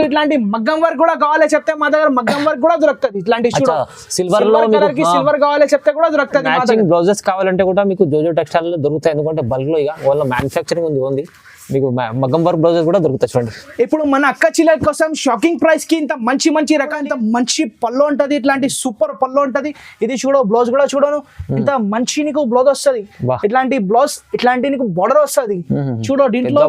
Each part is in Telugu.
ఇట్లాంటి మగ్గం వర్క్ కూడా కావాలి చెప్తే మా దగ్గర మగ్గం వర్క్ కూడా దొరుకుతుంది. ఇట్లాంటి సిల్వర్ కలర్ కి సిల్వర్ కావాలి చెప్తే కూడా దొరుకుతుంది. మ్యాచింగ్ బ్లౌజెస్ కావాలంటే కూడా మీకు జోజో టెక్స్టైల్ లో దొరుకుతాయి. ఎందుకంటే బల్క్ లో ఇక వాళ్ళ మ్యానుఫ్యాక్చరింగ్ ఉంది. మీకు మగ్గం వర్క్ బ్లౌజెస్ కూడా దొరుకుతాయి. చూడండి ఇప్పుడు మన అక్క చిల్లర కోసం షాకింగ్ ప్రైస్ కి ఇంత మంచి రకం ఇంత మంచి పళ్ళు ఉంటది. ఇట్లాంటి సూపర్ పళ్ళు ఉంటది. ఇది చూడు బ్లౌజ్ కూడా చూడను ఇంత మంచి నీకు బ్లౌజ్ వస్తుంది. ఇట్లాంటి బ్లౌజ్ ఇట్లాంటి నీకు బోర్డర్ వస్తుంది. చూడు దీంట్లో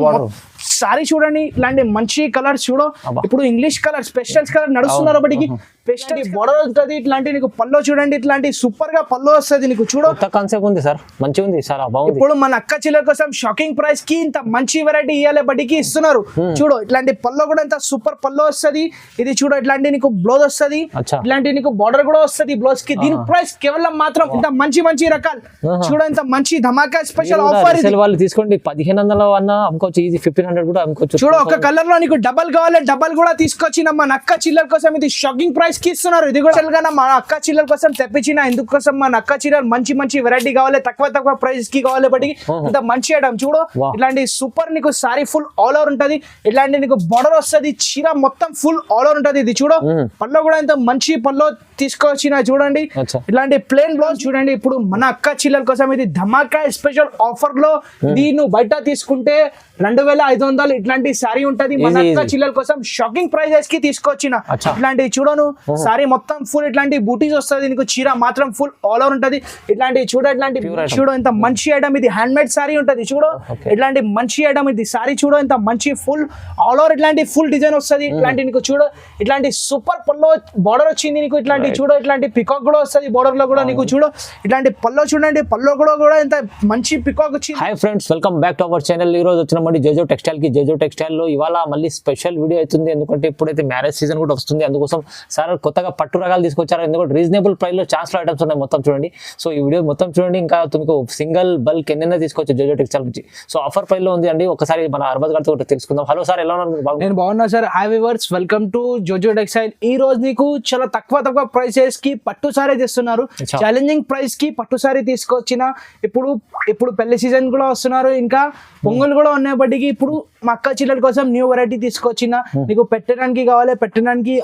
సారీ చూడండి ఇట్లాంటి మంచి కలర్ చూడు. ఇప్పుడు ఇంగ్లీష్ కలర్ స్పెషల్స్ కలర్ నడుస్తున్నారు. బడికి స్పెషల్ బోర్డర్ ఉంటది. ఇట్లాంటి నీకు పళ్ళు చూడండి ఇట్లాంటి సూపర్ గా పళ్ళు వస్తుంది నీకు. చూడు కాన్సెప్ట్ ఉంది సార్, మంచిగా ఉంది సార్. ఇప్పుడు మన అక్క చిల్లర కోసం షాకింగ్ ప్రైస్ కి ఇంత మంచి వెరైటీ ఇవ్వాలి బడికి ఇస్తున్నారు. చూడు ఇట్లాంటి పళ్ళు కూడా ఇంత సూపర్ పళ్ళు వస్తుంది. ఇది చూడు ఇట్లాంటి నీకు బ్లౌజ్ వస్తుంది. ఇట్లాంటి నీకు బార్డర్ కూడా వస్తుంది బ్లౌజ్ కి. దీని ప్రైస్ కేవలం మాత్రం ఇంత మంచి రకాలు చూడు. ఇంత మంచి ధమాకా స్పెషల్ ఆఫర్ వాళ్ళు తీసుకోండి. 1500 అన్నా అమ్ముకోవచ్చు. ఈజీ 1500 కూడా అమ్ముకోవచ్చు. చూడు ఒక కలర్ లో నీకు డబల్ కావాలి డబల్ కూడా తీసుకొచ్చిన మన అక్క చిల్లర కోసం ఇది షాకింగ్ ప్రైస్ కి ఇస్తున్నారు. ఇది కూడా మన అక్క చిల్లర కోసం తెప్పించిన. ఎందుకోసం మన అక్క చిల్లర మంచి వెరైటీ కావాలి తక్కువ ప్రైస్ కి కావాలి బట్టి ఇంత మంచి ఐటమ్. చూడు ఇట్లాంటి సూపర్ నీకు సారీ ఫుల్ ఆల్ ఓవర్ ఉంటది. ఇట్లాంటి నీకు బార్డర్ వస్తుంది. చీర మొత్తం ఫుల్ ఆల్ ఓవర్ ఉంటది. ఇది చూడు పళ్ళు కూడా ఇంత మంచి పళ్ళు తీసుకొచ్చిన. చూడండి ఇట్లాంటి ప్లేన్ బ్లౌజ్ చూడండి. ఇప్పుడు మన అక్క చిల్లర కోసం ఇది ధమాకా స్పెషల్ ఆఫర్ లో దీన్ని బయట తీసుకుంటే 2500 ఇట్లాంటి సారీ ఉంటది. మన అక్క చిల్లర కోసం షాకింగ్ ప్రైజెస్ కి తీసుకొచ్చిన. ఇట్లాంటి చూడను సారీ మొత్తం ఫుల్ ఇట్లాంటి బూటీస్ వస్తుంది. నీకు చీర మాత్రం ఫుల్ ఆల్ ఓవర్ ఉంటది. ఇట్లాంటి ఇట్లాంటి చూడు ఇంత మంచి ఐటమ్. ఇది హ్యాండ్ మేడ్ సారీ ఉంటది. చూడు ఇట్లాంటి మంచి ఐటమ్ ఇది సారీ. చూడు ఇంత మంచి ఫుల్ ఆల్ ఓవర్ ఇట్లాంటి ఫుల్ డిజైన్ వస్తుంది. ఇట్లాంటి నీకు చూడు ఇట్లాంటి సూపర్ పల్లో బార్డర్ వచ్చింది నీకు. ఇట్లాంటి చూడు ఇట్లాంటి పికాక్ కూడా వస్తుంది బార్డర్ లో కూడా నీకు. చూడు ఇట్లాంటి పల్లో చూడండి పల్లో కూడా ఇంత మంచి పికాక్ వచ్చింది. Hi friends, welcome back to our channel. ఈ రోజు వచ్చిన జోజో టెక్స్టైల్ కి. జోజో టెక్స్టైల్ లో ఇవాళ మళ్ళీ స్పెషల్ వీడియో అవుతుంది. ఎందుకంటే ఇప్పుడైతే మ్యారేజ్ సీజన్ కూడా వస్తుంది. అందుకోసం సార్ కొత్తగా పట్టు రకాలు తీసుకొచ్చారు. ఎందుకంటే రీజనబుల్ ప్రైస్ లో ఛాన్స్ ఐటమ్స్ ఉన్నాయి. మొత్తం చూడండి. సో ఈ వీడియో మొత్తం చూడండి. ఇంకా మీకు సింగిల్ బల్క్ ఎన్నైనా తీసుకోవచ్చు జోజో టెక్స్టైల్ నుంచి. సో ఆఫర్ ప్రైస్ లో ఉంది అండి. ఒకసారి మన అర్బద్ గారితో తెలుసుకుందాం. హలో సార్, ఎలా ఉన్నారు? నేను బాగున్నా sir. Hi viewers, welcome to JoJo textile. ఈ రోజు నీకు చాలా తక్కువ ప్రైసెస్ కి పట్టు సారీ తెస్తున్నారు. ఛాలెంజింగ్ ప్రైస్ కి పట్టు సారీ తీసుకొచ్చిన. ఇప్పుడు పెళ్లి సీజన్ కూడా వస్తున్నారు. ఇంకా పొంగల్ కూడా ఉన్నాయి. బట్టికి ఇప్పుడు మా అక్క చిల్లర కోసం న్యూ వెరైటీ తీసుకొచ్చిన. నీకు పెట్టడానికి కావాలి,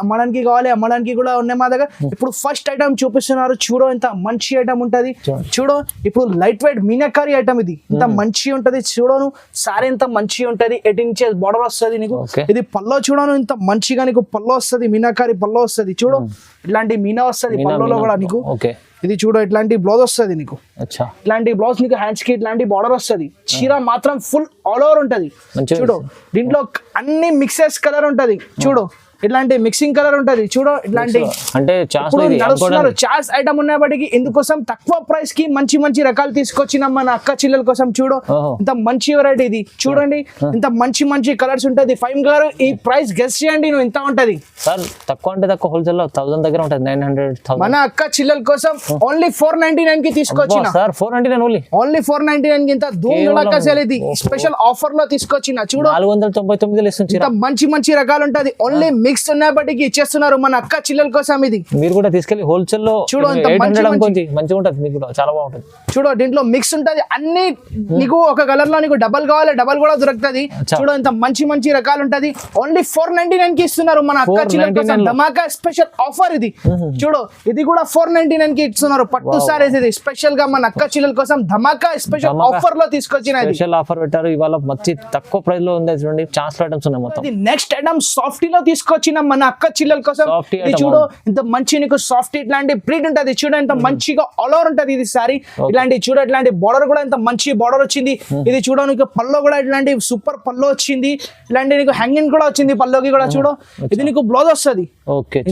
అమ్మడానికి కావాలి, అమ్మడానికి కూడా ఉన్నాయి మా దగ్గర. ఇప్పుడు ఫస్ట్ ఐటమ్ చూపిస్తున్నారు. చూడు ఇంత మంచి ఐటమ్ ఉంటది. చూడు ఇప్పుడు లైట్ వెయిట్ మీనాకారి ఐటమ్. ఇది ఇంత మంచి ఉంటది. చూడను సారీ ఎంత మంచి ఉంటది. 18 ఇంచెస్ బార్డర్ వస్తుంది నీకు. ఇది పల్లో చూడను ఇంత మంచిగా నీకు పల్లో వస్తుంది. మీనాకారి పల్లో వస్తుంది. చూడు ఇట్లాంటి మీనా వస్తుంది పల్లోలో కూడా నీకు. ఇది చూడు ఇట్లాంటి బ్లౌజ్ వస్తుంది నీకు. ఇట్లాంటి బ్లౌజ్ నీకు హ్యాండ్స్ కి ఇట్లాంటి బార్డర్ వస్తుంది. చీర మాత్రం ఫుల్ ఆల్ ఓవర్ ఉంటది. చూడు దీంట్లో అన్ని మిక్సెస్ కలర్ ఉంటది. చూడు ఇట్లాంటి మిక్సింగ్ కలర్ ఉంటది. చూడు ఇట్లాంటి అంటే నడుస్తున్నారు చాస్ ఐటమ్ ఉన్నప్పటికీ ఇందుకోసం తక్కువ ప్రైస్ కి మంచి రకాలు తీసుకొచ్చిన మన అక్క చిల్లల కోసం. చూడు ఇంత మంచి వెరైటీ ఇది. చూడండి ఇంత మంచి కలర్స్ ఉంటది. 5 కలర్. ఈ ప్రైస్ గెస్ చేయండి నువ్వు ఎంత ఉంటది సార్? తక్కువ అంటే తక్కువ హోల్సేల్ లో 1000 దగ్గర ఉంటది. 900 మన అక్క చిల్లల కోసం ఓన్లీ 499 కి తీసుకొచ్చిన. సార్ 499 ఓన్లీ 499 కి ఇంత ధూమ్ సేల్ ఇది స్పెషల్ ఆఫర్ లో తీసుకొచ్చిన. చూడు 499 ఇస్తుంది. ఇంత మంచి రకాలు ఉంటది. ఓన్లీ మిక్స్ ఉన్నప్పటికీ ఇచ్చేస్తున్నారు మన అక్క చిల్లల కోసం. ఇది మీరు కూడా తీసుకెళ్లి హోల్సేల్ లో చూడు మంచిగా ఉంటది. మీకు కూడా చాలా బాగుంటది. చూడు దీంట్లో మిక్స్ ఉంటది. అన్ని నీకు ఒక కలర్ లో నీకు డబల్ కావాలి డబల్ కూడా దొరుకుతుంది. చూడు ఇంత మంచి రకాలు ఉంటది. ఓన్లీ 499 కి ఇస్తున్నారు మన అక్క చిల్లల కోసం. ధమాకా స్పెషల్ ఆఫర్ ఇది. చూడు ఇది కూడా 499 కి ఇస్తున్నారు. పట్టు సారీస్ ఇది స్పెషల్ గా మన అక్క చిల్లల కోసం ధమాకా స్పెషల్ ఆఫర్ లో తీసుకొచ్చిన. స్పెషల్ ఆఫర్ పెట్టారు ఇవాళ. మంచి తక్కువ ప్రైస్ లో ఉంది. చూడండి ఛాన్స్ ఐటమ్స్ ఉన్నాయి మొత్తం. నెక్స్ట్ ఐటమ్ సాఫ్టీ లో తీసుకొచ్చిన మన అక్క చిల్లల కోసం. చూడు ఇంత మంచి నీకు సాఫ్ట్ ఇట్లాంటి ప్రింట్ ఉంటది. చూడ ఇంత మంచిగా ఆల్ ఓవర్ ఉంటది ఇది సారీ. ఇలాంటి చూడ ఇట్లాంటి బార్డర్ కూడా ఇంత మంచి బార్డర్ వచ్చింది. ఇది చూడ నీకు పల్లో కూడా ఇట్లాంటి సూపర్ పల్లో వచ్చింది. ఇలాంటి నీకు హ్యాంగింగ్ కూడా వచ్చింది పల్లోకి కూడా. చూడు ఇది నీకు బ్లౌజ్ వస్తుంది.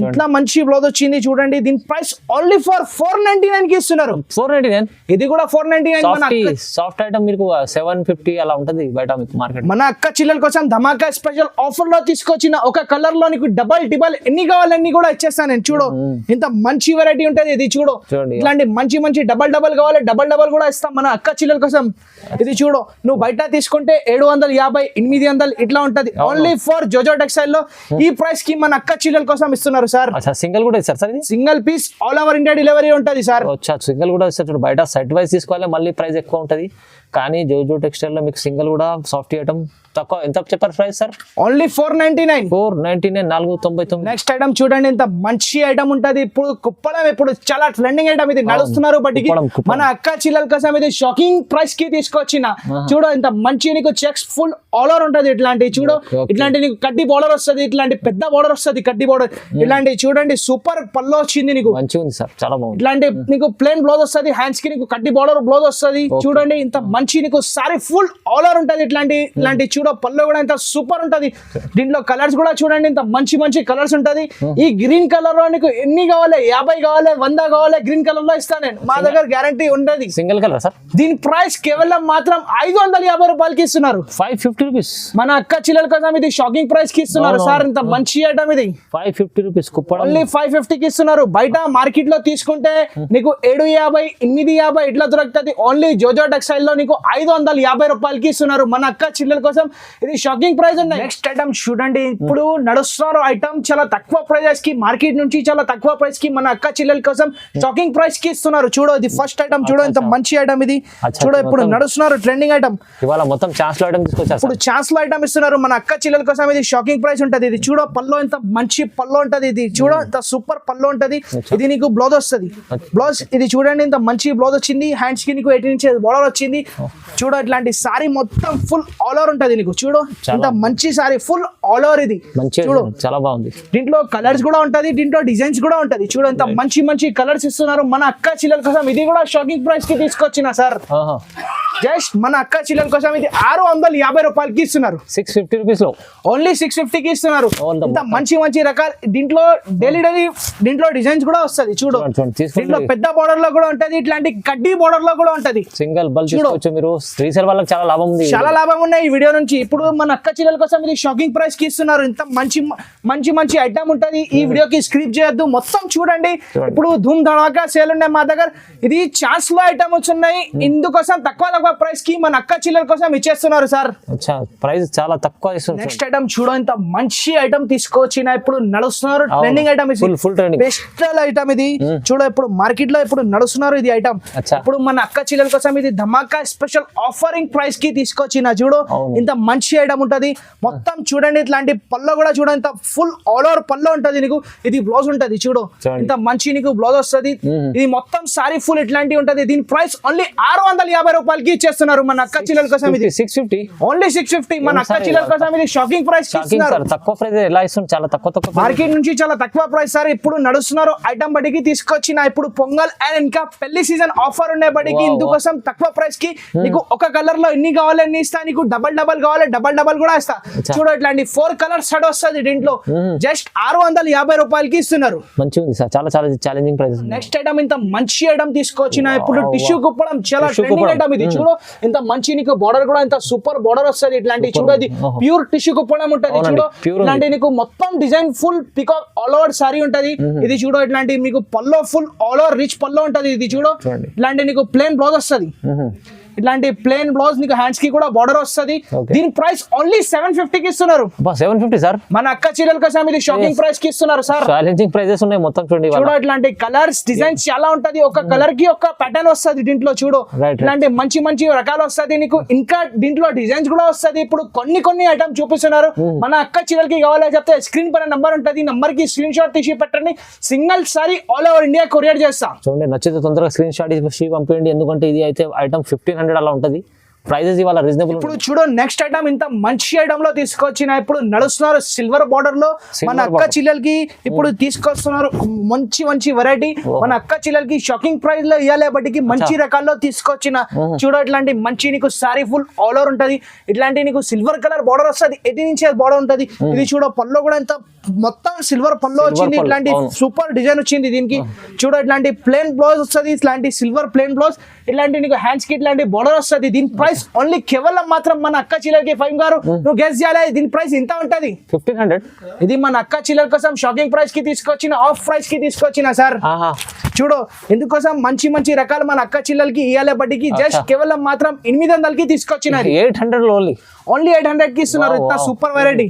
ఇంట్లో మంచి బ్లౌజ్ వచ్చింది. చూడండి దీని ప్రైస్ ఓన్లీ ఫర్ 499 కి ఇస్తున్నారు. 499. ఇది కూడా 499. సాఫ్ట్ ఐటమ్ మీకు 750 అలా ఉంటది బయట మార్కెట్. మన అక్క చిల్లల కోసం ధమాకా స్పెషల్ ఆఫర్ లో తీసుకొచ్చిన. ఒక కలర్ లో నీకు డబల్ ఎన్ని కావాలన్నీ కూడా ఇచ్చేస్తాను నేను. చూడు ఇంత మంచి వెరైటీ ఉంటది. ఇది చూడు ఇట్లాంటి మంచి డబల్ కావాలి డబల్ కూడా ఇస్తాం మన అక్క చిల్లల కోసం. ఇది చూడు నువ్వు బయట తీసుకుంటే 750 800 ఇట్లా ఉంటది. ఓన్లీ ఫర్ జోజో టెక్స్టైల్ లో ఈ ప్రైస్ కి మన అక్క చిల్లల కోసం ఇస్తున్నారు సార్. సింగిల్ కూడా ఇస్తారు సార్? Single piece all over India delivery ఉంటది సార్. సింగిల్ కూడా ఇస్తారు. బయట సెట్ వైజ్ తీసుకోవాలి మళ్ళీ ప్రైస్ ఎక్కువ ఉంటది. కానీ జోజో టెక్స్టైల్ లో మీకు సింగిల్ కూడా సాఫ్ట్ ఐటమ్ తక్కువ ఎంత చెప్పారు price sir? Only 499. 499, 499. Next item చూడండి, ఇంత మంచి ఐటమ్ ఉంటది. ఇప్పుడు కుప్పడం ఇప్పుడు చాలా ట్రెండింగ్ ఐటమ్ ఇది, నడుస్తున్నారు బట్టికి కుప్పడం. మన అక్క చిల్లల కోసం ఇది షాకింగ్ ప్రైస్ కి తీసుకొచ్చిన. చూడు ఇంత మంచి నీకు చెక్స్ ఫుల్ ఆల్ ఓవర్ ఉంటది. ఇట్లాంటి చూడు, ఇట్లాంటి నీకు కడ్డీ బోర్డర్ వస్తుంది, ఇట్లాంటి పెద్ద బోర్డర్ వస్తుంది, కడ్డీ బోర్డర్. ఇట్లాంటి చూడండి సూపర్ పల్లో వచ్చింది నీకు, మంచిగా ఉంది సార్, చాలా బాగుంది. ఇట్లాంటి నీకు ప్లేన్ బ్లౌజ్ వస్తుంది, హ్యాండ్స్ కి నీకు కడ్డీ బోర్డర్ బ్లౌజ్ వస్తుంది. చూడండి ఇంత మంచి నీకు సారీ ఫుల్ ఆల్ ఓవర్ ఉంటది. ఇట్లాంటి చూడ పల్లో కూడా ఇంత సూపర్ ఉంటది. దీంట్లో కలర్స్ కూడా చూడండి, ఇంత మంచి మంచి కలర్స్ ఉంటది. ఈ గ్రీన్ కలర్ లో నీకు ఎన్ని కావాలి, 50 కావాలి, 100 కావాలి, గ్రీన్ కలర్ లో ఇస్తాను నేను. మా దగ్గర గ్యారంటీ ఉండదు. Single colour sir. దీని ప్రైస్ కేవలం మాత్రం 550 రూపాయలకి ఇస్తున్నారు. 550 రూపీస్. మన అక్క చిల్లల కోసం ఇది షాకింగ్ ప్రైస్ కి ఇస్తున్నారు సార్. ఇంత మంచి ఐటమ్ ఇది 550 రూపీస్ కుప్పడం. ఓన్లీ 550 కి ఇస్తున్నారు. బయట మార్కెట్ లో తీసుకుంటే నీకు 750, 850 ఇట్లా దొరుకుతుంది. ఓన్లీ జోజో టెక్స్టైల్ లో నీకు 550 రూపాయలకి ఇస్తున్నారు. మన అక్క చిల్లల కోసం ఇది షాకింగ్ ప్రైస్ ఉన్నాయి. నెక్స్ట్ ఐటమ్ చూడండి, ఇప్పుడు నడుస్తున్నారు ఐటమ్ చాలా తక్కువ ప్రైజెస్ కి, మార్కెట్ నుంచి చాలా తక్కువ ప్రైస్ కి మన అక్క చిల్లల కోసం షాకింగ్ ప్రైస్ కి ఇస్తున్నారు. చూడు ఇది ఫస్ట్ ఐటమ్, చూడు ఇంత మంచి ఐటమ్ ఇది. చూడు ఇప్పుడు నడుస్తున్నారు ట్రెండింగ్ ఐటమ్. ఇవాళ మొత్తం ఛాన్స్ లో ఐటమ్ తీసుకొచ్చారు. ఇప్పుడు ఛాన్స్ లో ఐటమ్ ఇస్తున్నారు మన అక్క చిల్లల కోసం. ఇది షాకింగ్ ప్రైస్ ఉంటది. ఇది చూడ పల్లో ఇంత మంచి పల్లో ఉంటది. ఇది చూడ ఇంత సూపర్ పల్లో ఉంటది. ఇది నీకు బ్లౌజ్ వస్తుంది. బ్లౌజ్ ఇది చూడండి, ఇంత మంచి బ్లౌజ్ వచ్చింది. హ్యాండ్స్ కి నీకు 18 ఇంచెస్ బోర్డర్ వచ్చింది. చూడ ఇట్లాంటి సారీ మొత్తం ఫుల్ ఆల్ ఓవర్ ఉంటది నీకు. చూడు ఇంత మంచి సారీ ఫుల్ ఆల్ ఓవర్ ఇది. చూడు చాలా బాగుంది. దీంట్లో కలర్స్ కూడా ఉంటది, దీంట్లో డిజైన్స్ కూడా ఉంటది. చూడు ఇంత మంచి మంచి కలర్స్ ఇస్తున్నారు మన అక్క చిల్లల కోసం. ఇది కూడా షాకింగ్ ప్రైస్ కి తీసుకొచ్చిన సార్. జస్ట్ మన అక్క చిల్లల కోసం ఇది 650 రూపాయలకి ఇస్తున్నారు. 650 రూపీస్ లో ఓన్లీ 650 కి ఇస్తున్నారు. ఇంత మంచి మంచి రకాలు దీంట్లో డైలీ దీంట్లో డిజైన్స్ కూడా వస్తది. చూడు దీంట్లో పెద్ద బోర్డర్ లో కూడా ఉంటది, ఇట్లాంటి కడ్డీ బోర్డర్ లో కూడా ఉంటది. సింగిల్ బల్క్ చూడొచ్చు మీరు. రీసేల్ వాళ్ళకి చాలా లాభం ఉంది, చాలా లాభం ఉన్నాయి ఈ వీడియో నుంచి. ఇప్పుడు మన అక్క చిల్లల కోసం ఇది షాకింగ్ ప్రైస్ కి ఇస్తున్నారు. ఇంత మంచి మంచి మంచి ఐటమ్ ఉంటది. ఈ వీడియోకి స్క్రిప్ట్ చేయొద్దు, మొత్తం చూడండి. ఇప్పుడు ధూమ్ ధడాకా సేల్ ఉన్నాయి మా దగ్గర. ఇది ఛాన్స్ లో ఐటమ్ ఉన్నాయి, ఇందుకోసం తక్కువ ప్రైస్ కి మన అక్క చిల్లల కోసం ఇచ్చేస్తున్నారు సార్. ప్రైస్ చాలా తక్కువ ఇస్తున్నారు. నెక్స్ట్ ఐటమ్ చూడ, ఇంత మంచి ఐటమ్ తీసుకొచ్చిన. ఇప్పుడు నడుస్తున్నారు ట్రెండింగ్ ఐటమ్ ఇది, ఫుల్ ట్రెండింగ్ బెస్ట్ ఐటమ్ ఇది. చూడ ఇప్పుడు మార్కెట్ లో ఇప్పుడు నడుస్తున్నారు ఇది ఐటమ్. ఇప్పుడు మన అక్క చిల్లల కోసం ఇది ధమాకా స్పెషల్ ఆఫరింగ్ ప్రైస్ కి తీసుకొచ్చిన. చూడు ఇంత మంచి ఐటమ్ ఉంటది. మొత్తం చూడండి, ఇట్లాంటి పల్లో కూడా చూడ, ఇంత ఫుల్ ఆల్ ఓవర్ పల్లో ఉంటది నీకు. ఇది బ్లౌజ్ ఉంటది. చూడు ఇంత మంచి నీకు బ్లౌజ్ వస్తుంది. ఇది మొత్తం సారీ ఫుల్ ఇట్లాంటి ఉంటది. దీని ప్రైస్ ఓన్లీ 650 రూపాయలకి ఇచ్చేస్తున్నారు మన అక్క చిల్లల కోసం. ఇది 650, ఓన్లీ 650 మన అక్క చిల్లల కోసం. ఇది షాకింగ్ ప్రైస్ తక్కువ ప్రైస్ ఎలా ఇస్తుంది? చాలా తక్కువ మార్కెట్ నుంచి చాలా తక్కువ ప్రైస్ సార్. ఇప్పుడు నడుస్తున్నారు ఐటమ్ బడికి తీసుకొచ్చిన. ఇప్పుడు పొంగల్ అండ్ ఇంకా పెళ్లి సీజన్ ఆఫర్ ఉండే బడికి ఇందుకోసం తక్కువ ప్రైస్ కి నీకు ఒక కలర్ లో ఎన్ని కావాలి ఎన్ని ఇస్తా. నీకు డబల్ కావాలి, డబల్ కూడా ఇస్తా. చూడు ఇట్లాంటి 4 కలర్స్ షర్ట్ వస్తుంది దీంట్లో. జస్ట్ 650 రూపాయలకి ఇస్తున్నారు. మంచిగా ఉంది సార్, చాలా చాలా ఛాలెంజింగ్ ప్రైస్. నెక్స్ట్ ఐటమ్ ఇంత మంచి ఐటమ్ తీసుకొచ్చిన. ఇప్పుడు టిష్యూ కుప్పడం చాలా ట్రెండింగ్ ఐటమ్ ఇది. చూడు ఇంత మంచి నీకు బోర్డర్ కూడా ఇంత సూపర్ బోర్డర్ వస్తుంది. ఇట్లాంటి చూడు ఇది ప్యూర్ టిష్యూ కుప్పడం ఉంటది. చూడు ఇట్లాంటి నీకు మొత్తం design full peacock all over sorry ఉంటది. ఇది చూడు ఇట్లాంటి మీకు పల్లో ఫుల్ ఆల్ ఓవర్ రిచ్ పల్లో ఉంటది. ఇది చూడు ఇట్లాంటి నీకు ప్లేన్ బ్లౌజ్ వస్తుంది. ఇట్లాంటి ప్లేన్ బ్లౌజ్ నీకు హ్యాండ్స్ కి కూడా బార్డర్ వస్తుంది. దీని ప్రైస్ ఓన్లీ 750 కి ఇస్తున్నారు. 750 సార్. మన అక్క చిల్లల కోసం ఇది షాకింగ్ ప్రైస్ కి ఇస్తున్నారు సార్. ఛాలెంజింగ్ ప్రైజెస్ ఉన్నాయి మొత్తం. చూడండి చూడు ఇట్లాంటి కలర్స్ డిజైన్స్ చాలా ఉంటది. ఒక కలర్ కి ఒక ప్యాటర్న్ వస్తుంది దీంట్లో. చూడు ఇట్లాంటి మంచి మంచి రకాలు వస్తుంది నీకు. ఇంకా దీంట్లో డిజైన్స్ కూడా వస్తుంది. ఇప్పుడు కొన్ని ఐటమ్ చూపిస్తున్నారు. మన అక్క చిల్లలకి కావాలని చెప్తే స్క్రీన్ పైన నంబర్ ఉంటది. నంబర్ కి స్క్రీన్ షాట్ తీసి పెట్టండి. Single sorry all over India courier చేస్తా. చూడండి నచ్చితే తొందరగా స్క్రీన్ షాట్ తీసి పంపించండి. ఎందుకంటే ఇది అయితే ఐటమ్ 1500 అలా ఉంటది. ప్రైజెస్ ఇవాళ రీజనబుల్. ఇప్పుడు చూడు నెక్స్ట్ ఐటమ్ ఇంత మంచి ఐటమ్ లో తీసుకొచ్చిన. ఇప్పుడు నడుస్తున్నారు సిల్వర్ బార్డర్ లో మన అక్క చిల్లలకి ఇప్పుడు తీసుకొస్తున్నారు. మంచి మంచి వెరైటీ మన అక్క చిల్లలకి షాకింగ్ ప్రైస్ లో ఇవ్వాలి బట్టికి మంచి రకాల్లో తీసుకొచ్చిన. చూడు ఇట్లాంటి మంచి నీకు సారీ ఫుల్ ఆల్ ఓవర్ ఉంటది. ఇట్లాంటి నీకు సిల్వర్ కలర్ బార్డర్ వస్తుంది. 18 ఇంచెస్ బార్డర్ ఉంటది. ఇది చూడు పల్లో కూడా ఎంత మొత్తం సిల్వర్ పల్లో వచ్చింది. ఇట్లాంటి సూపర్ డిజైన్ వచ్చింది దీనికి. చూడు ఇట్లాంటి ప్లేన్ బ్లౌజ్ వస్తుంది. ఇట్లాంటి సిల్వర్ ప్లేన్ బ్లౌజ్. ఇట్లాంటి నీకు హ్యాండ్స్ కి ఇట్లాంటి బార్డర్ వస్తుంది. దీని ప్రైస్ ఓన్లీ కేవలం మాత్రం మన అక్క చిల్లలకి 5 గారు నువ్వు గెస్ చేయాలి. దీని ప్రైస్ ఇంత ఉంటది 1500. ఇది మన అక్క చిల్లల కోసం షాకింగ్ ప్రైస్ కి తీసుకొచ్చిన, ఆఫ్ ప్రైస్ కి తీసుకొచ్చిన సార్. చూడు ఎందుకోసం మంచి మంచి రకాలు మన అక్క చిల్లలకి ఇయ్యాలే బట్టికి జస్ట్ కేవలం మాత్రం 800కి తీసుకొచ్చినారు. 800 ఓన్లీ 800 కి ఇస్తున్నారు. ఇంత సూపర్ వెరైటీ,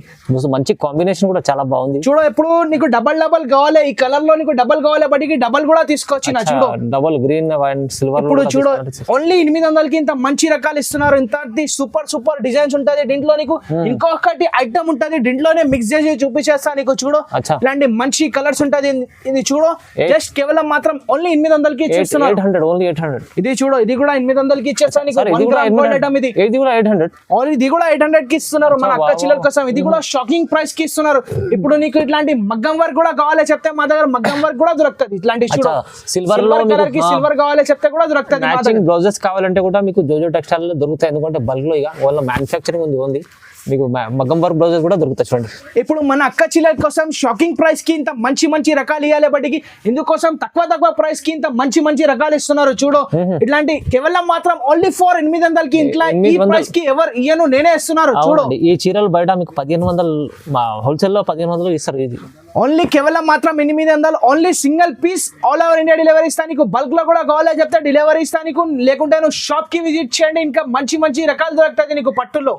మంచి కాంబినేషన్ కూడా చాలా బాగుంది. చూడు ఇప్పుడు నీకు డబల్ కావాలి, ఈ కలర్ లో నీకు డబల్ కావాలి బట్టికి డబల్ కూడా తీసుకొచ్చిన. చూడు డబల్ గ్రీన్ అండ్ సిల్వర్. ఇప్పుడు చూడు ఓన్లీ 800కి ఇంత మంచి రకాలు ఇస్తున్నారు. ఇంత సూపర్ డిజైన్స్ ఉంటది దీంట్లో. నీకు ఇంకొకటి ఐటమ్ ఉంటది దీంట్లోనే మిక్స్ చేసి చూపించేస్తా నీకు. చూడు ఇలాంటి మంచి కలర్స్ ఉంటది. ఇది చూడు జస్ట్ కేవలం మాత్రం ఓన్లీ 800కి ఇస్తున్నారు. 800. ఇది చూడు ఇది కూడా 800కి ఇచ్చేస్తా నీకు. ఇది కూడా 800. ఓన్లీ ఇది కూడా 800కి ఇస్తున్నారు మన అక్క చిల్లల కోసం. ఇది కూడా షాకింగ్ ప్రైస్ కి ఇస్తున్నారు. ఇప్పుడు నీకు ఇట్లాంటి మగ్గం వర్క్ కూడా కావాలి చెప్తే మా దగ్గర మగ్గం వర్క్ కూడా దొరుకుతుంది. ఇట్లాంటి చూడు సిల్వర్ కలర్ కి సిల్వర్ కావాలి చెప్తే కూడా దొరుకుతుంది. మ్యాచింగ్ బ్లౌజెస్ కావాలంటే కూడా మీకు జోజో టెక్స్టైల్ లో దొరుకుతాయి. ఎందుకంటే బల్క్ లో ఇక వాళ్ళ మ్యానుఫ్యాక్చరింగ్ ఉంది. మీకు మగ్గం వర్క్ బ్లౌజెస్ కూడా దొరుకుతాయి. చూడండి ఇప్పుడు మన అక్క చిల్లల కోసం షాకింగ్ ప్రైస్ కి ఇంత మంచి రకాలు ఇవ్వాలి బట్టికి ఇందుకోసం తక్కువ ప్రైస్ కి ఇంత మంచి రకాలు ఇస్తున్నారు. చూడు ఇట్లాంటి కేవలం మాత్రం ఓన్లీ 800కి ఇంట్లో ఈ ప్రైస్ కి ఎవరు ఇయ్యను, నేనే ఇస్తున్నారు. చూడు ఈ చీరలు బయట మీకు 1500 హోల్సేల్ లో 1500 ఇస్తారు. ఇది ఓన్లీ కేవలం మాత్రం 800. Only single piece all over India delivery ఇస్తా నీకు. బల్క్ లో కూడా కావాలో చెప్తే డెలివరీ ఇస్తా నీకు. లేకుంటే నువ్వు షాప్ కి విజిట్ చేయండి. ఇంకా మంచి రకాలు దొరుకుతుంది నీకు పట్టులో.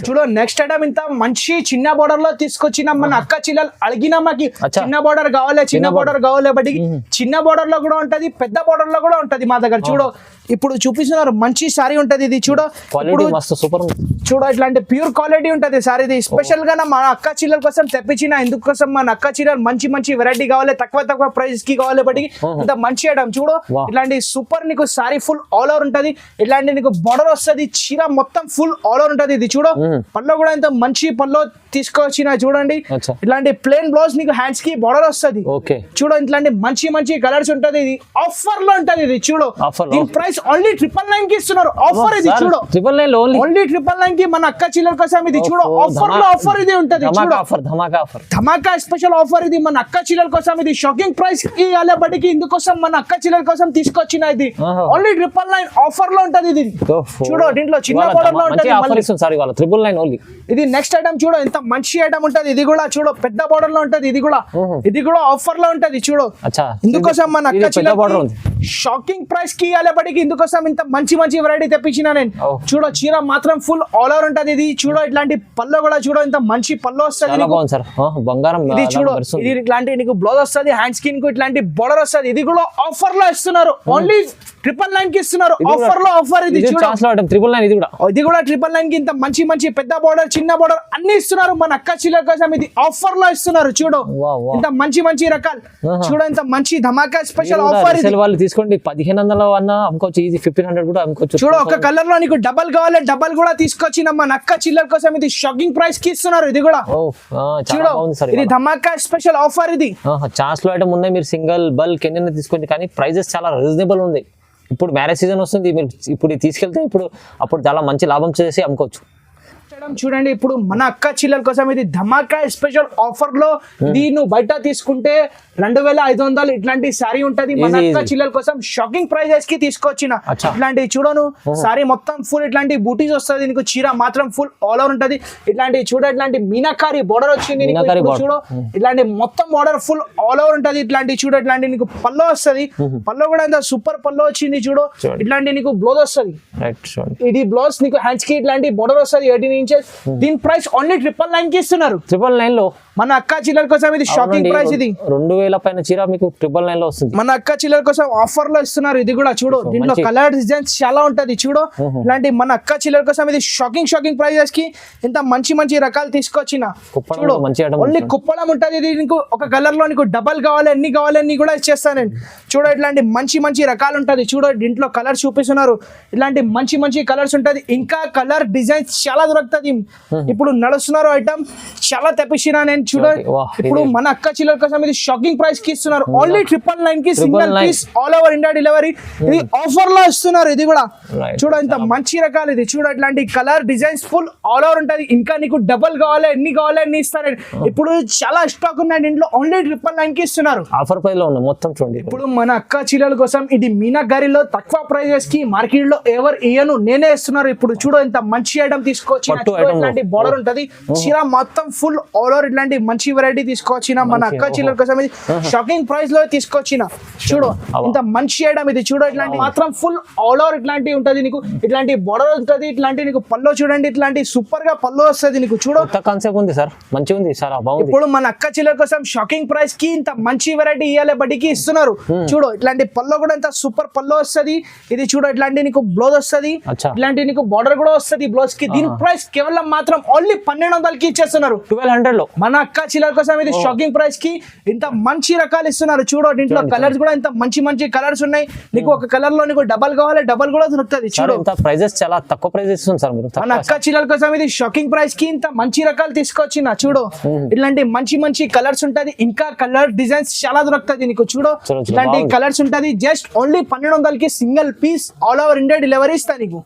చూడు నెక్స్ట్ ఐటమ్ ఇంత మంచి చిన్న బోర్డర్ లో తీసుకొచ్చిన మన అక్క చిల్లలు అడిగిన మాకి చిన్న బోర్డర్ కావాలి బట్ చిన్న బోర్డర్ లో కూడా ఉంటది, పెద్ద బోర్డర్ లో కూడా ఉంటది మా దగ్గర. చూడు ఇప్పుడు చూపిస్తున్నారు మంచి సారీ ఉంటది. ఇది చూడు చూడు ఇట్లాంటి ప్యూర్ క్వాలిటీ ఉంటది సారీ. ఇది స్పెషల్ గా మన అక్క చిల్లల కోసం తెప్పించిన. ఎందుకోసం మన అక్క చిల్లలు మంచి వెరైటీ కావాలి, తక్కువ ప్రైస్ కి కావాలి బట్ ఇంత మంచి ఐటమ్. చూడు ఇట్లాంటి సూపర్ నీకు సారీ ఫుల్ ఆల్ ఓవర్ ఉంటది. ఇట్లాంటి నీకు బోర్డర్ వస్తుంది, చీర మొత్తం ఫుల్ ఆల్ ఓవర్ ఉంటది. ఇది చూడు పళ్ళు కూడా ఇంత మంచి పళ్ళు తీసుకొచ్చిన. చూడండి ఇట్లాంటి ప్లేన్ బ్లౌజ్ నీకు హ్యాండ్స్ కి బోర్డర్ వస్తుంది. చూడు ఇట్లాంటి మంచి కలర్స్ ఉంటది. ఇది ఆఫర్ లో ఉంటది. ఇది చూడు దీని ప్రైస్ ఓన్లీ 999 కి ఇస్తున్నారు. ఆఫర్ ఇది చూడు 999 ఓన్లీ 999 కి మన అక్క చిల్లల కోసం. ఇది చూడు ఆఫర్ లో ఆఫర్ ఇది ఉంటది. ధమాకా స్పెషల్ ఆఫర్ ఇది మన అక్క చిల్లల కోసం. ఇది షాకింగ్ ప్రైస్ కి ఇవ్వాలి బట్టికి ఇందుకోసం మన అక్క చిల్లల కోసం తీసుకొచ్చిన. ఇది ఓన్లీ 999 ఆఫర్ లో ఉంటది. ఇది చూడు దీంట్లో చిన్న బోర్డర్ లో ఉంటది. ఇది నెక్స్ట్ ఐటమ్ చూడు ఎంత మంచి ఐటమ్ ఉంటది. ఇది కూడా చూడు పెద్ద బోర్డర్ లో ఉంటది. ఇది కూడా ఆఫర్ లో ఉంటది. చూడు ఇందుకోసం మన అక్క చిల్లల షాకింగ్ ప్రైస్ కి ఇవ్వాలి బట్టికి ఇందుకోసం ఇంత మంచి వెరైటీ తెప్పించిన నేను. చూడు చీర మాత్రం ఫుల్ ఆల్ ఓవర్ ఉంటది. ఇది చూడు ఇట్లాంటి పళ్ళు కూడా చూడు ఇంత మంచి పళ్ళు వస్తుంది. ఇది చూడు ఇది ఇట్లాంటి నీకు బ్లౌజ్ వస్తుంది, హ్యాండ్ స్కిన్ కు ఇట్లాంటి బోర్డర్ వస్తుంది. ఇది కూడా ఆఫర్ లో ఇస్తున్నారు. ఓన్లీ 999 కి ఇస్తున్నారు. ఆఫర్ లో ఆఫర్. ఇది చూడు 999. ఇది కూడా 999 కి ఇంత మంచి పెద్ద బోర్డర్ చిన్న బోర్డర్ అన్ని ఇస్తున్నారు మన అక్క చిల్లల కోసం. ఇది ఆఫర్ లో ఇస్తున్నారు. చూడు ఇంత మంచి రకాలు. చూడు ఇంత మంచి ధమాకా స్పెషల్ ఆఫర్. వాళ్ళు తీసుకోండి 1500 అన్నా అమ్ముకోవచ్చు. ఇది 1500 కూడా అమ్ముకోవచ్చు. చూడు ఒక కలర్ లో నీకు డబల్ కావాలి, డబల్ కూడా తీసుకొచ్చిన మన అక్క చిల్లల కోసం. ఇది షాకింగ్ ప్రైస్ కి ఇస్తున్నారు. ఇది కూడా చూడు ఇది ధమాకా స్పెషల్ ఆఫర్. ఇది ఛాన్స్ లో ఐటమ్ ఉన్నాయి. మీరు సింగిల్ బల్క్ ఎన్ని తీసుకోండి, కానీ ప్రైజెస్ చాలా రీజనబుల్ ఉంది. ఇప్పుడు మ్యారేజ్ సీజన్ వస్తుంది. మీరు ఇప్పుడు తీసుకెళ్తే అప్పుడు చాలా మంచి లాభం చేసి అమ్ముకోవచ్చు. చూడండి ఇప్పుడు మన అక్క చిల్లల కోసం ఇది ధమాకా స్పెషల్ ఆఫర్ లో. దీన్ని బయట తీసుకుంటే 2500 ఇట్లాంటి సారీ ఉంటది. మన అక్క చిల్లల కోసం షాకింగ్ ప్రైజెస్ కి తీసుకొచ్చిన. ఇట్లాంటి చూడను సారీ మొత్తం ఫుల్ ఇట్లాంటి బూటీస్ వస్తుంది. నీకు చీర మాత్రం ఫుల్ ఆల్ ఓవర్ ఉంటది. ఇట్లాంటి చూడ ఇట్లాంటి మీనాకారి బోర్డర్ వచ్చింది. చూడు ఇట్లాంటి మొత్తం బోర్డర్ ఫుల్ ఆల్ ఓవర్ ఉంటది. ఇట్లాంటి చూడ ఇట్లాంటి నీకు పల్లో వస్తుంది. పల్లో కూడా ఎంత సూపర్ పల్లో వచ్చింది. చూడు ఇట్లాంటి నీకు బ్లౌజ్ వస్తుంది. ఇది బ్లౌజ్ నీకు హ్యాండ్స్ కి ఇట్లాంటి బోర్డర్ వస్తుంది 18 ఇంచెస్. దీని ప్రైస్ ఓన్లీ 999 కి ఇస్తున్నారు. 999 లో మన అక్క చిల్లల కోసం. ఇది షాకింగ్ ప్రైస్. ఇది 2000 పైన చీర మీకు 999 లో వస్తుంది. మన అక్క చిల్లల కోసం ఆఫర్ లో ఇస్తున్నారు. ఇది కూడా చూడు దీంట్లో కలర్ డిజైన్స్ చాలా ఉంటది. చూడు ఇలాంటి మన అక్క చిల్లల కోసం ఇది షాకింగ్ ప్రైజెస్ కి ఇంత మంచి రకాలు తీసుకొచ్చిన. చూడు ఓన్లీ కుప్పడం ఉంటది. ఇది నీకు ఒక కలర్ లో నీకు డబల్ కావాలి, ఎన్ని కూడా ఇచ్చేస్తాను నేను. చూడు ఇట్లాంటి మంచి రకాలు ఉంటది. చూడు దీంట్లో కలర్ చూపిస్తున్నారు. ఇలాంటి మంచి కలర్స్ ఉంటది. ఇంకా కలర్ డిజైన్స్ చాలా దొరుకుతుంది. ఇప్పుడు నడుస్తున్నారు ఐటమ్ చాలా తెప్పించిన నేను. చూడండి ఇప్పుడు మన అక్క చిల్లల కోసం ఇది షాకింగ్ ప్రైస్ కి ఇస్తున్నారు. ఓన్లీ 999 కి single piece all over India delivery. ఇది ఆఫర్ లో ఇస్తున్నారు. ఇది కూడా చూడ ఇంత మంచి రకాలు. ఇది చూడ ఇట్లాంటి colour designs full all over ఉంటది. ఇంకా నీకు డబల్ కావాలి, ఎన్ని ఇస్తారు. ఇప్పుడు చాలా స్టాక్ ఉన్నాయి ఇంట్లో. ఓన్లీ 999 కి ఇస్తున్నారు. ఆఫర్ ప్రైస్ లో ఉన్నాయి మొత్తం. చూడండి ఇప్పుడు మన అక్క చిల్లల కోసం ఇది మీనాగారిలో తక్కువ ప్రైజెస్ కి మార్కెట్ లో ఎవరు ఇయ్యను, నేనే ఇస్తున్నారు. ఇప్పుడు చూడ ఇంత మంచి ఐటమ్ తీసుకొచ్చి ఇట్లాంటి బోర్డర్ ఉంటది. చీర మొత్తం ఫుల్ ఆల్ ఓవర్ ఇట్లాంటి ఇట్లాంటి మంచి వెరైటీ తీసుకొచ్చిన మన అక్క చిల్లర కోసం ఇది షాకింగ్ ప్రైస్ లో తీసుకొచ్చిన చూడు ఇంత మంచి ఐటమ్ ఇది చూడు ఇట్లాంటి మాత్రం ఫుల్ ఆల్ ఓవర్ ఇట్లాంటి ఉంటది నీకు ఇట్లాంటి బోర్డర్ ఉంటది ఇట్లాంటి నీకు పల్లో చూడండి ఇట్లాంటి సూపర్ గా పల్లో వస్తుంది నీకు చూడు కాన్సెప్ట్ ఉంది సార్ మంచిగా ఉంది చాలా బాగుంది ఇప్పుడు మన అక్క చిల్లర కోసం షాకింగ్ ప్రైస్ కి ఇంత మంచి వెరైటీ ఇయ్యాలి బడికి ఇస్తున్నారు చూడు ఇట్లాంటి పల్లో కూడా ఇంత సూపర్ పల్లో వస్తుంది ఇది చూడు ఇట్లాంటి నీకు బ్లౌజ్ వస్తుంది ఇట్లాంటి నీకు బార్డర్ కూడా వస్తుంది బ్లౌజ్ కి దీని ప్రైస్ కేవలం మాత్రం ఓన్లీ 1200కి ఇచ్చేస్తున్నారు 1200 లో మన అక్క చిల్లర కోసం ఇది షాకింగ్ ప్రైస్ కి ఇంత మంచి రకాలు ఇస్తున్నారు చూడు దీంట్లో కలర్స్ కూడా ఇంత మంచి మంచి కలర్స్ ఉన్నాయి నీకు ఒక కలర్ లో నీకు డబల్ కావాలి డబల్ కూడా దొరుకుతుంది చూడు ఇంత ప్రైజెస్ చాలా తక్కువ ప్రైస్ ఇస్తుంది సార్ మీరు మన అక్క చిల్లర కోసం ఇది షాకింగ్ ప్రైస్ కి ఇంత మంచి రకాలు తీసుకొచ్చిన చూడు ఇట్లాంటి మంచి మంచి కలర్స్ ఉంటది ఇంకా కలర్ డిజైన్స్ చాలా దొరుకుతుంది నీకు చూడు ఇట్లాంటి కలర్స్ ఉంటది జస్ట్ ఓన్లీ 1200కి single piece all over India delivery ఇస్తా నీకు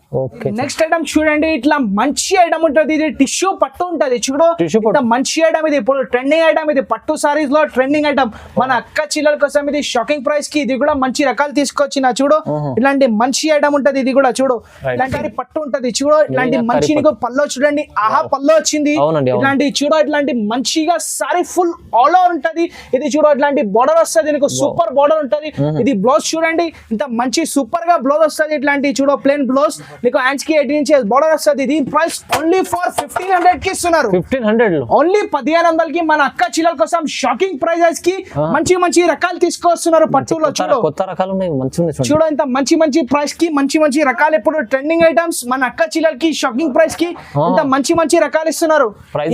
నెక్స్ట్ ఐటమ్ చూడండి ఇట్లా మంచి ఐటమ్ ఉంటది ఇది టిష్యూ పట్టు ఉంటది చూడు ఇంత మంచి ఐటమ్ ఇది ఇప్పుడు ట్రెండింగ్ ఐటమ్ ఇది పట్టు సారీస్ లో ట్రెండింగ్ ఐటమ్ మన అక్క చిల్లర కోసం ఇది షాకింగ్ ప్రైస్ కి ఇది కూడా మంచి రకాలు తీసుకొచ్చిన చూడు ఇలాంటి మంచి ఐటమ్ ఉంటది ఇది కూడా చూడు ఇలాంటి పట్టు ఉంటది చూడు ఇలాంటి మంచి నీకు పల్లో చూడండి ఆహా పల్లో వచ్చింది ఇట్లాంటి చూడు ఇట్లాంటి మంచిగా సారీ ఫుల్ ఆల్ ఓవర్ ఉంటది ఇది చూడు ఇట్లాంటి బోర్డర్ వస్తుంది నీకు సూపర్ బోర్డర్ ఉంటది ఇది బ్లౌజ్ చూడండి ఇంత మంచి సూపర్ గా బ్లౌజ్ వస్తుంది ఇట్లాంటి చూడు ప్లేన్ బ్లౌజ్ నీకు హ్యాండ్స్ కి 18 ఇంచెస్ బోర్డర్ వస్తుంది దీని ప్రైస్ ఓన్లీ ఫర్ 1500 కి ఇస్తున్నారు 1500 ఓన్లీ 1500కి మన అక్క చిల్లల కోసం షాకింగ్ ప్రైజెస్ కి మంచి మంచి రకాలు తీసుకొస్తున్నారు పట్టులో చూడు కొత్త రకాలు ఉన్నాయి మంచిగా చూడు ఇంత మంచి మంచి ప్రైస్ కి మంచి మంచి రకాలు ఇప్పుడు ట్రెండింగ్ ఐటమ్స్ మన అక్క చిల్లలకి షాకింగ్ ప్రైస్ కి ఇంత మంచి మంచి రకాలు ఇస్తున్నారు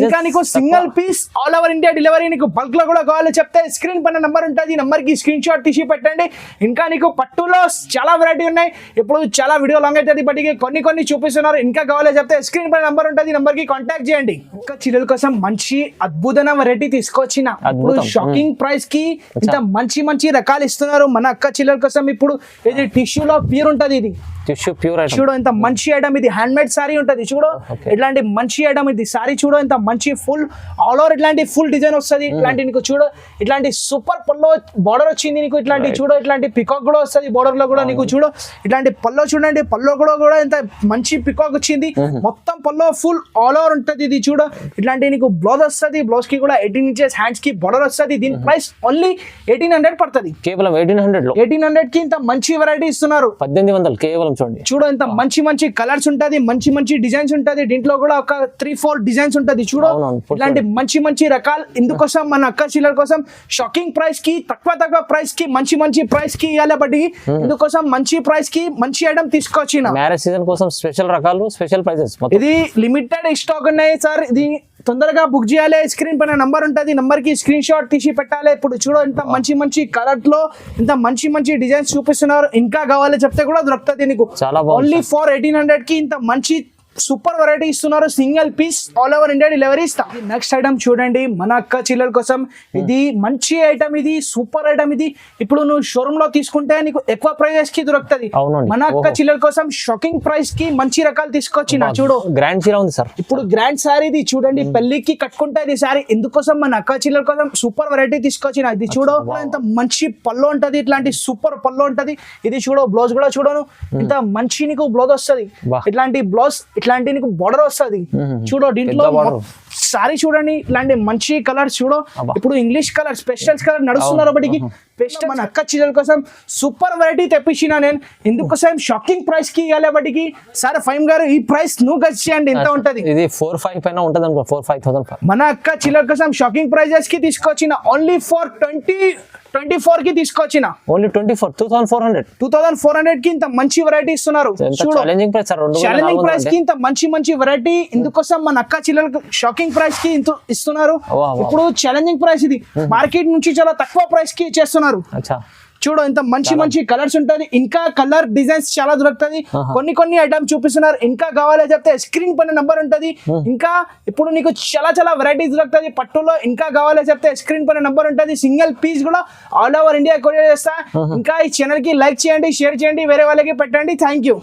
ఇంకా నీకు single piece all over India delivery నీకు బల్క్ లో కూడా కావాలి చెప్తే స్క్రీన్ పైన నంబర్ ఉంటుంది నంబర్ కి స్క్రీన్ షాట్ తీసి పెట్టండి ఇంకా నీకు పట్టులో చాలా వెరైటీ ఉన్నాయి ఇప్పుడు చాలా వీడియో లాంగ్ అవుతుంది బట్ కొన్ని కొన్ని చూపిస్తున్నారు ఇంకా కావాలి చెప్తే స్క్రీన్ పైన నంబర్ ఉంటుంది నంబర్ కి కాంటాక్ట్ చేయండి ఇంకా చిల్లల కోసం మంచి అద్భుతమైన వెరైటీ తీసుకొచ్చిన ఇప్పుడు షాకింగ్ ప్రైస్ కి ఇంత మంచి మంచి రకాలు ఇస్తున్నారు మన అక్క చిల్లల కోసం ఇప్పుడు ఇది టిష్యూలో ప్యూర్ ఉంటది ఇది టిష్యూ ప్యూర్ చూడు ఇంత మంచి ఐటమ్ ఇది హ్యాండ్ మేడ్ సారీ ఉంటది చూడు ఇట్లాంటి మంచి ఐటమ్ ఇది సారీ చూడు ఇంత మంచి ఫుల్ ఆల్ ఓవర్ ఇట్లాంటి ఫుల్ డిజైన్ వస్తుంది ఇట్లాంటి నీకు చూడు ఇట్లాంటి సూపర్ పల్లో బార్డర్ వచ్చింది నీకు ఇట్లాంటి చూడు ఇట్లాంటి పికాక్ కూడా వస్తుంది బార్డర్ లో కూడా నీకు చూడు ఇట్లాంటి పల్లో చూడండి పల్లో కూడా ఇంత మంచి పికాక్ వచ్చింది మొత్తం పల్లో ఫుల్ ఆల్ ఓవర్ ఉంటది ఇది చూడు ఇట్లాంటి నీకు బ్లౌజ్ వస్తుంది బ్లౌజ్ కి కూడా 18 ఇంచెస్ హ్యాండ్స్ కి బార్డర్ వస్తుంది దీని ప్రైస్ ఓన్లీ 1800 పడుతుంది కేవలం 1800 కి ఇంత మంచి వెరైటీ ఇస్తున్నారు 1800 కేవలం చూడు ఇంత మంచి మంచి కలర్స్ ఉంటది మంచి మంచి డిజైన్స్ ఉంటది దీంట్లో కూడా ఒక 3-4 డిజైన్స్ ఉంటది చూడు ఇలాంటి మంచి మంచి రకాలు ఇందుకోసం మన అక్క చిల్లర కోసం షాకింగ్ ప్రైస్ కి తక్కువ ప్రైస్ కి మంచి మంచి ప్రైస్ కి ఇవ్వాలి బట్టి ఇందుకోసం మంచి ప్రైస్ కి మంచి ఐటమ్ తీసుకొచ్చిన మ్యారేజ్ సీజన్ కోసం స్పెషల్ రకాలు స్పెషల్ ప్రైజెస్ ఇది లిమిటెడ్ స్టాక్ ఉన్నాయి సార్ ఇది తొందరగా బుక్ చేయాలి స్క్రీన్ పైన నంబర్ ఉంటుంది నంబర్ కి స్క్రీన్ షాట్ తీసి పెట్టాలి ఇప్పుడు చూడు ఇంత మంచి మంచి కలర్ లో ఇంత మంచి మంచి డిజైన్స్ చూపిస్తున్నారు ఇంకా కావాలి చెప్తే కూడా దొరుకుతుంది నీకు ఓన్లీ ఫర్ 1800 కి ఇంత మంచి సూపర్ వెరైటీ ఇస్తున్నారు single piece all over India delivery ఇస్తా నెక్స్ట్ ఐటమ్ చూడండి మన అక్క చిల్లల కోసం ఇది మంచి ఐటమ్ ఇది సూపర్ ఐటమ్ ఇది ఇప్పుడు నువ్వు షోరూమ్ లో తీసుకుంటే నీకు ఎక్కువ ప్రైజెస్ కి దొరుకుతుంది మన అక్క చిల్లల కోసం షాకింగ్ ప్రైస్ కి మంచి రకాలు తీసుకొచ్చిన చూడు గ్రాండ్ చీర ఉంది సార్ ఇప్పుడు గ్రాండ్ సారీ ఇది చూడండి పెళ్లికి కట్టుకుంటే ఇది సారీ ఎందుకోసం మన అక్క చిల్లల కోసం సూపర్ వెరైటీ తీసుకొచ్చిన ఇది చూడు ఇంత మంచి పళ్ళు ఉంటది ఇట్లాంటి సూపర్ పళ్ళు ఉంటది ఇది చూడు బ్లౌజ్ కూడా చూడను ఇంత మంచి నీకు బ్లౌజ్ వస్తుంది ఇట్లాంటి బ్లౌజ్ ఇట్లాంటి నీకు బార్డర్ వస్తుంది చూడు దీంట్లో సారీ చూడండి ఇట్లాంటి మంచి కలర్స్ చూడు ఇప్పుడు ఇంగ్లీష్ కలర్ స్పెషల్స్ కలర్ నడుస్తున్నారు బట్టికి స్పెషల్ మన అక్క చిల్లల కోసం సూపర్ వెరైటీ తెప్పించిన నేను ఇందుకోసం షాకింగ్ ప్రైస్ కి ఇవ్వాలి బట్టికి సార్ ఫైమ్ గారు ఈ ప్రైస్ నువ్వు గెస్ చేయండి ఎంత ఉంటది ఇది 4-5 పైన ఉంటది అనుకో 4-5,000 మన అక్క చిల్లల కోసం షాకింగ్ ప్రైజెస్ కి తీసుకొచ్చిన ఓన్లీ ఫర్ 24 కి తీసుకొచ్చిన ఓన్లీ 2400 కి ఇంత మంచి వెరైటీ ఇస్తున్నారు ఛాలెంజింగ్ ప్రైస్ ఛాలెంజింగ్ ప్రైస్ కి ఇంత మంచి మంచి వెరైటీ ఇందుకోసం మన అక్క చిల్లలకు షాకింగ్ ప్రైస్ కి ఇంత ఇస్తున్నారు ఇప్పుడు ఛాలెంజింగ్ ప్రైస్ ఇది మార్కెట్ నుంచి చాలా తక్కువ ప్రైస్ కి చేస్తున్నారు చూడు ఇంత మంచి మంచి కలర్స్ ఉంటది ఇంకా కలర్ డిజైన్స్ చాలా దొరుకుతుంది కొన్ని ఐటమ్స్ చూపిస్తున్నారు ఇంకా కావాలి చెప్తే స్క్రీన్ పైన నంబర్ ఉంటది ఇంకా ఇప్పుడు నీకు చాలా వెరైటీస్ దొరుకుతుంది పట్టులో ఇంకా కావాలి చెప్తే స్క్రీన్ పైన నంబర్ ఉంటది సింగిల్ పీస్ కూడా ఆల్ ఓవర్ ఇండియా కొరియర్ చేస్తా ఇంకా ఈ ఛానల్ కి లైక్ చేయండి షేర్ చేయండి వేరే వాళ్ళకి పెట్టండి థ్యాంక్ యూ